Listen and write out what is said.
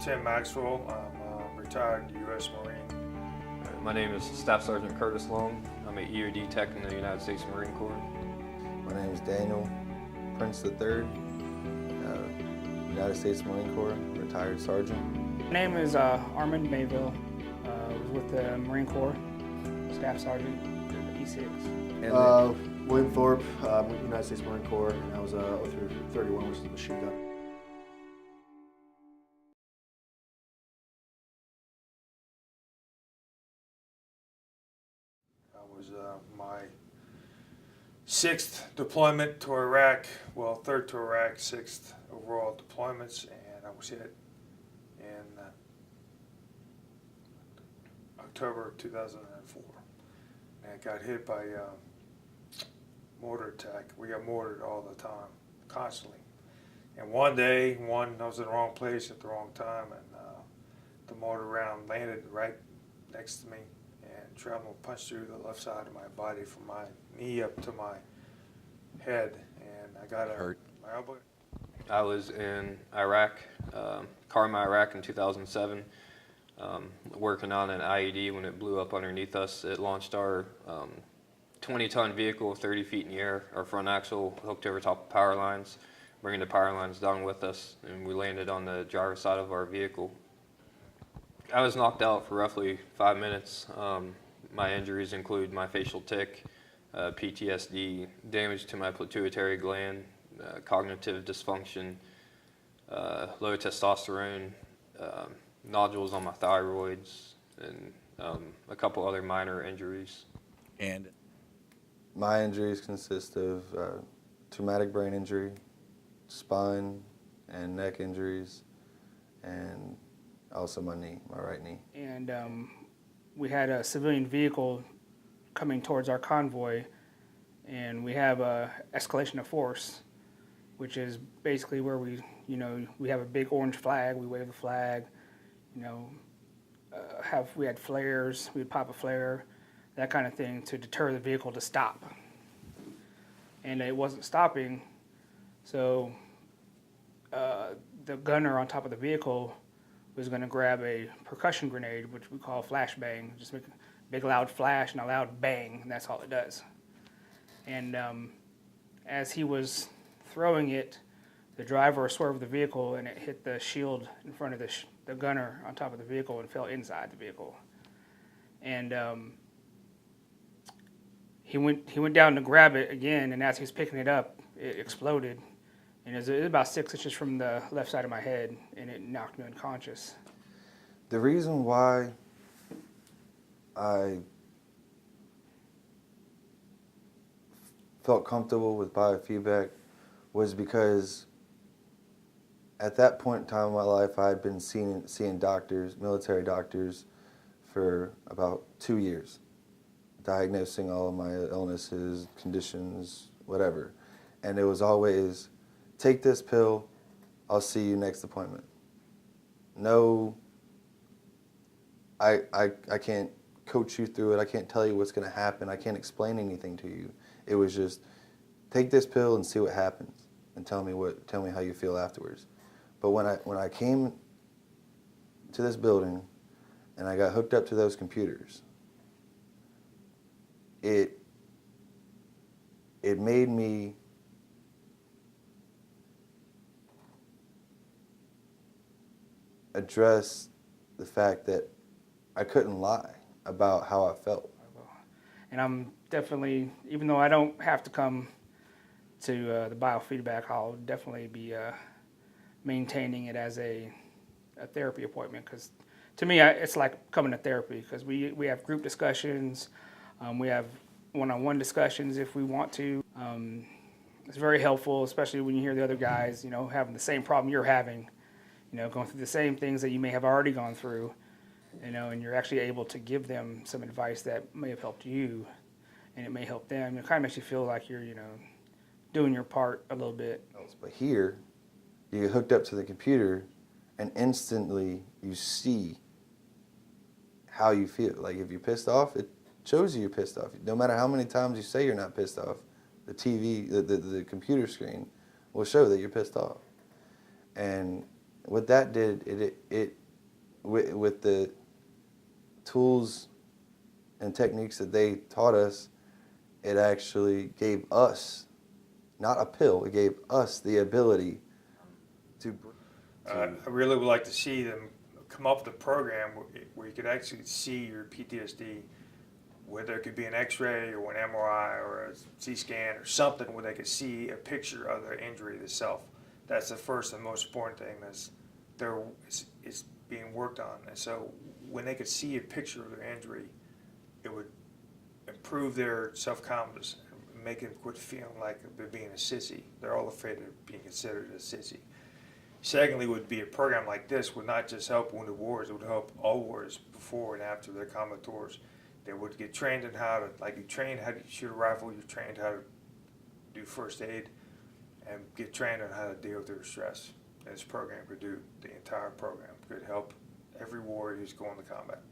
Tim Maxwell. I'm a retired U.S. Marine. My name is Staff Sergeant Curtis Long. I'm an EOD tech in the United States Marine Corps. My name is Daniel Prince III, United States Marine Corps, retired sergeant. My name is Armand Mayville. I was with the Marine Corps, Staff Sergeant, E6. William Thorpe, United States Marine Corps, and I was 0331, which is a machine gun. That was my 6th deployment to Iraq, well, 3rd to Iraq, 6th overall deployments, and I was hit in October 2004. And I got hit by mortar attack. We got mortared all the time, constantly. And one day, I was in the wrong place at the wrong time, and the mortar round landed right next to me, and shrapnel punched through the left side of my body from my knee up to my head, and I got my elbow. I was in Iraq, Karma, Iraq in 2007, working on an IED when it blew up underneath us. It launched our 20-ton vehicle 30 feet in the air, our front axle hooked over top of power lines, bringing the power lines down with us, and we landed on the driver's side of our vehicle. I was knocked out for roughly 5 minutes. My injuries include my facial tic, PTSD, damage to my pituitary gland, cognitive dysfunction, low testosterone, nodules on my thyroids, and a couple other minor injuries. And My injuries consist of traumatic brain injury, spine and neck injuries, and also my knee, my right knee. And we had a civilian vehicle coming towards our convoy, and we have a escalation of force, which is basically where we have a big orange flag, we wave the flag, we had flares, we'd pop a flare, that kind of thing to deter the vehicle to stop. And it wasn't stopping, so the gunner on top of the vehicle was going to grab a percussion grenade, which we call flashbang, just make a big loud flash and a loud bang, and that's all it does. And as he was throwing it, the driver swerved the vehicle and it hit the shield in front of the gunner on top of the vehicle and fell inside the vehicle. And he went down to grab it again, and as he was picking it up, it exploded. And it was about 6 inches from the left side of my head, and it knocked me unconscious. The reason why I felt comfortable with biofeedback was because at that point in time in my life, I had been seeing doctors, military doctors, for about 2 years, diagnosing all of my illnesses, conditions, whatever. And it was always, take this pill, I'll see you next appointment. No, I can't coach you through it, I can't tell you what's going to happen, I can't explain anything to you. It was just, take this pill and see what happens, and tell me how you feel afterwards. But when I came to this building and I got hooked up to those computers, it made me address the fact that I couldn't lie about how I felt. And I'm definitely, even though I don't have to come to the biofeedback, I'll definitely be maintaining it as a therapy appointment, because to me, it's like coming to therapy, because we have group discussions, we have one-on-one discussions if we want to. It's very helpful, especially when you hear the other guys, having the same problem you're having, going through the same things that you may have already gone through, and you're actually able to give them some advice that may have helped you, and it may help them. It kind of makes you feel like you're, doing your part a little bit. But here, you get hooked up to the computer, and instantly you see how you feel. Like if you're pissed off, it shows you you're pissed off. No matter how many times you say you're not pissed off, the TV, the computer screen will show that you're pissed off. And what that did, with the tools and techniques that they taught us, it actually gave us, not a pill, it gave us the ability to. I really would like to see them come up with a program where you could actually see your PTSD, whether it could be an X-ray or an MRI or a CT scan or something where they could see a picture of their injury itself. That's the first and most important thing that's is being worked on. And so when they could see a picture of their injury, it would improve their self-confidence and make them quit feeling like they're being a sissy. They're all afraid of being considered a sissy. Secondly, would be a program like this would not just help wounded warriors, it would help all warriors before and after their combat tours. They would get trained in how to, like you train how to shoot a rifle, you're trained how to do first aid, and get trained on how to deal with their stress. And this program could do, the entire program could help every warrior who's going to combat.